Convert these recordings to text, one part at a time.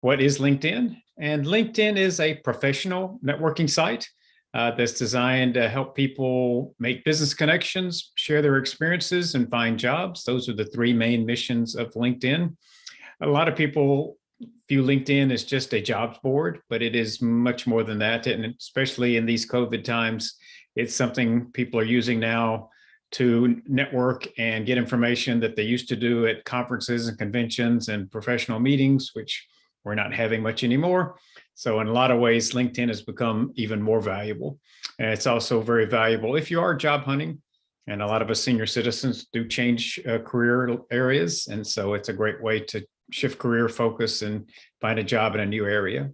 What is LinkedIn? And LinkedIn is a professional networking site that's designed to help people make business connections, share their experiences, and find jobs. Those are the three main missions of LinkedIn. A lot of people view LinkedIn as just a jobs board, but it is much more than that. And especially in these COVID times, it's something people are using now to network and get information that they used to do at conferences and conventions and professional meetings, which we're not having much anymore. So in a lot of ways, LinkedIn has become even more valuable. And it's also very valuable if you are job hunting. And a lot of us senior citizens do change career areas. And so it's a great way to shift career focus and find a job in a new area.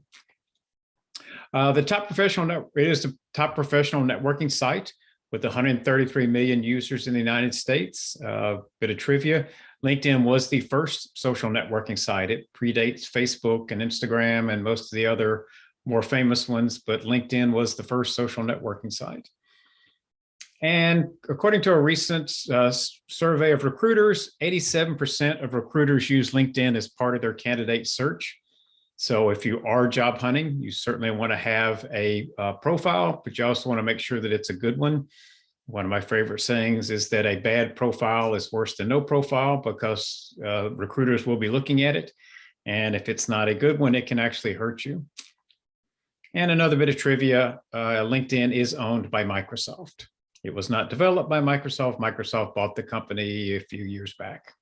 It is the top professional networking site with 133 million users in the United States. Bit of trivia, LinkedIn was the first social networking site. It predates Facebook and Instagram and most of the other more famous ones, but LinkedIn was the first social networking site. And according to a recent survey of recruiters, 87% of recruiters use LinkedIn as part of their candidate search. So if you are job hunting, you certainly want to have a profile, but you also want to make sure that it's a good one. One of my favorite sayings is that a bad profile is worse than no profile because recruiters will be looking at it. And if it's not a good one, it can actually hurt you. And another bit of trivia, LinkedIn is owned by Microsoft. It was not developed by Microsoft. Microsoft bought the company a few years back.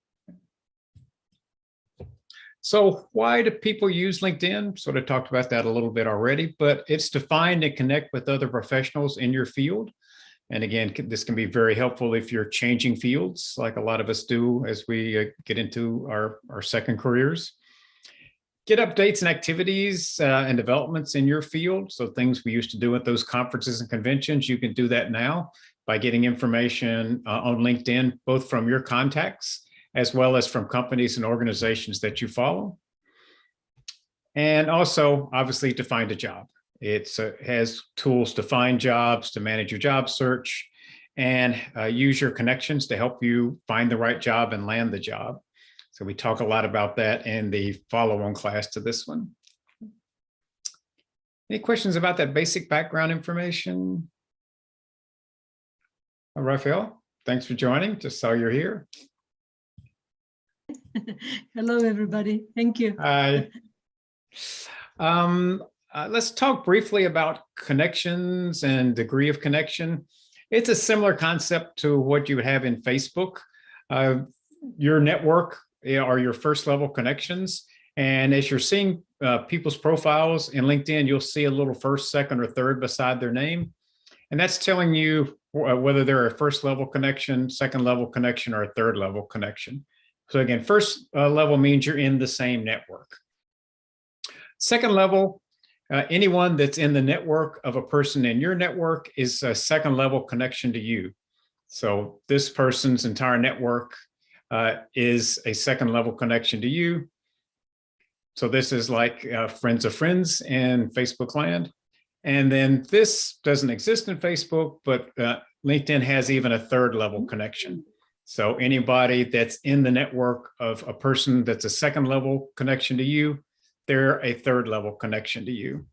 So why do people use LinkedIn? Sort of talked about that a little bit already, but it's to find and connect with other professionals in your field. And again, this can be very helpful if you're changing fields, like a lot of us do as we get into our second careers. Get updates and activities and developments in your field. So things we used to do at those conferences and conventions, you can do that now by getting information on LinkedIn, both from your contacts, as well as from companies and organizations that you follow. And also, obviously, to find a job. It has tools to find jobs, to manage your job search, and use your connections to help you find the right job and land the job. So we talk a lot about that in the follow-on class to this one. Any questions about that basic background information? Raphael, thanks for joining. Just saw you're here. Hello, everybody. Thank you. Hi. Let's talk briefly about connections and degree of connection. It's a similar concept to what you would have in Facebook. Your network are your first level connections. And as you're seeing people's profiles in LinkedIn, you'll see a little first, second, or third beside their name. And that's telling you whether they're a first level connection, second level connection, or a third level connection. So again, first level means you're in the same network. Second level, anyone that's in the network of a person in your network is a second level connection to you. So this person's entire network is a second level connection to you. So this is like friends of friends in Facebook land. And then this doesn't exist in Facebook, but LinkedIn has even a third level connection. So anybody that's in the network of a person that's a second level connection to you, they're a third level connection to you.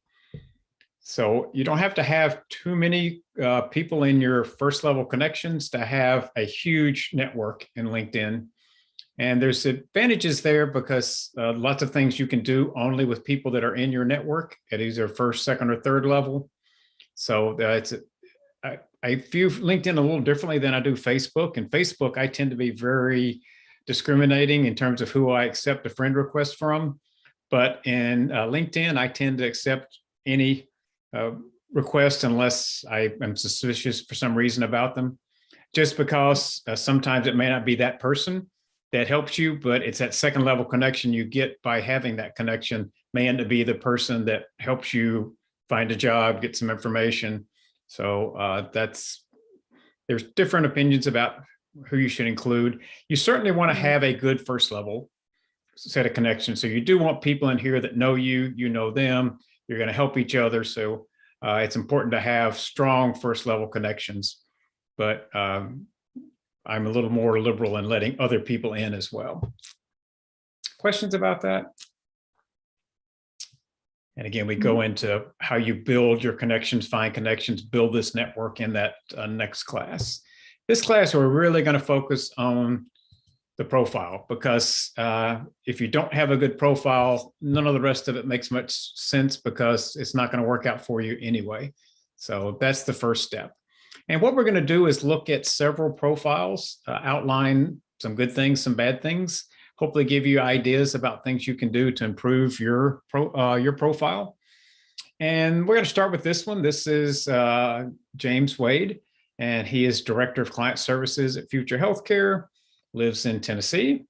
So you don't have to have too many people in your first level connections to have a huge network in LinkedIn. And there's advantages there because lots of things you can do only with people that are in your network at either first, second, or third level. So I view LinkedIn a little differently than I do Facebook. In Facebook, I tend to be very discriminating in terms of who I accept a friend request from. But in LinkedIn, I tend to accept any request unless I am suspicious for some reason about them, just because sometimes it may not be that person that helps you, but it's that second level connection you get by having that connection may end up be the person that helps you find a job, get some information. So there's different opinions about who you should include. You certainly want to have a good first level set of connections. So you do want people in here that know you, you know them, you're going to help each other. So it's important to have strong first level connections, but I'm a little more liberal in letting other people in as well. Questions about that? And again, we go into how you build your connections, find connections, build this network in that next class. This class, we're really going to focus on the profile, because if you don't have a good profile, none of the rest of it makes much sense, because it's not going to work out for you anyway. So that's the first step. And what we're going to do is look at several profiles, outline some good things, some bad things, hopefully give you ideas about things you can do to improve your profile. And we're going to start with this one. This is James Wade, and he is Director of Client Services at Future Healthcare, lives in Tennessee.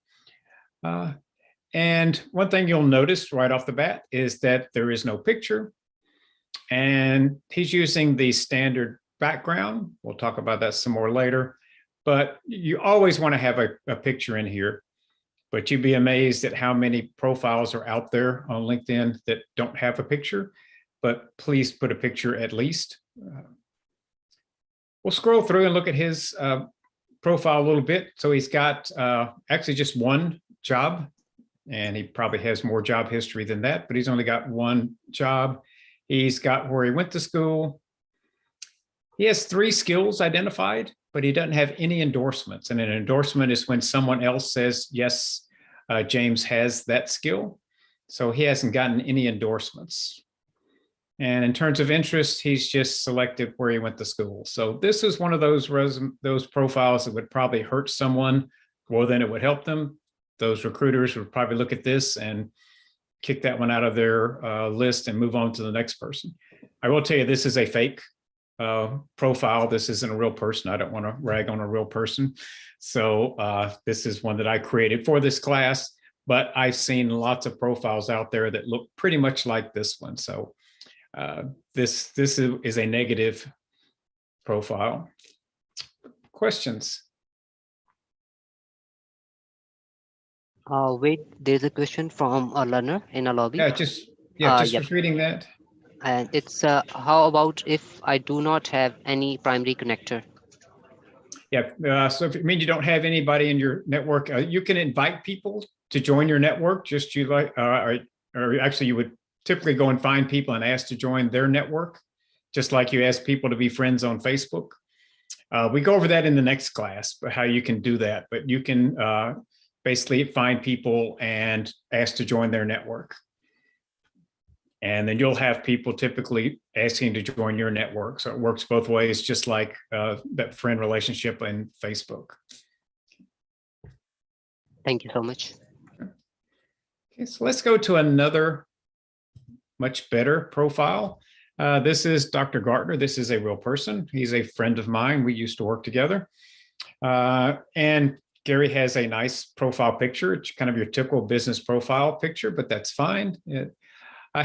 And one thing you'll notice right off the bat is that there is no picture. And he's using the standard background. We'll talk about that some more later. But you always want to have a picture in here. But you'd be amazed at how many profiles are out there on LinkedIn that don't have a picture. But please put a picture at least. We'll scroll through and look at his profile a little bit. So he's got actually just one job, and he probably has more job history than that, but he's only got one job. He's got where he went to school. He has 3 skills identified, but he doesn't have any endorsements. And an endorsement is when someone else says, yes, James has that skill. So he hasn't gotten any endorsements. And in terms of interest, he's just selected where he went to school. So this is one of those profiles that would probably hurt someone more than it would help them. Those recruiters would probably look at this and kick that one out of their list and move on to the next person. I will tell you, this is a fake profile. This isn't a real person. I don't want to rag on a real person. So this is one that I created for this class, but I've seen lots of profiles out there that look pretty much like this one. So this is a negative profile. Questions? Wait, there's a question from a learner in a lobby. Just Yep. reading that. And it's how about if I do not have any primary connector? Yeah, so if it means you don't have anybody in your network, you can invite people to join your network. Just or actually you would typically go and find people and ask to join their network, just like you ask people to be friends on Facebook. We go over that in the next class, but how you can do that. But you can basically find people and ask to join their network. And then you'll have people typically asking to join your network. So it works both ways, just like that friend relationship in Facebook. Thank you so much. Okay, so let's go to another much better profile. This is Dr. Gartner. This is a real person. He's a friend of mine. We used to work together. And Gary has a nice profile picture. It's kind of your typical business profile picture, but that's fine.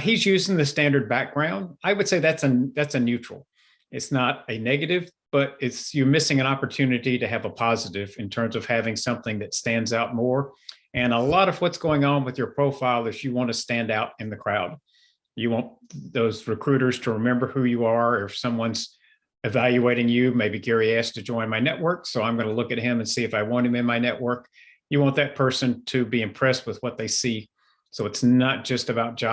He's using the standard background. I would say that's a neutral. It's not a negative, but you're missing an opportunity to have a positive in terms of having something that stands out more. And a lot of what's going on with your profile is you want to stand out in the crowd. You want those recruiters to remember who you are. If someone's evaluating you, maybe Gary asked to join my network, so I'm going to look at him and see if I want him in my network. You want that person to be impressed with what they see. So it's not just about job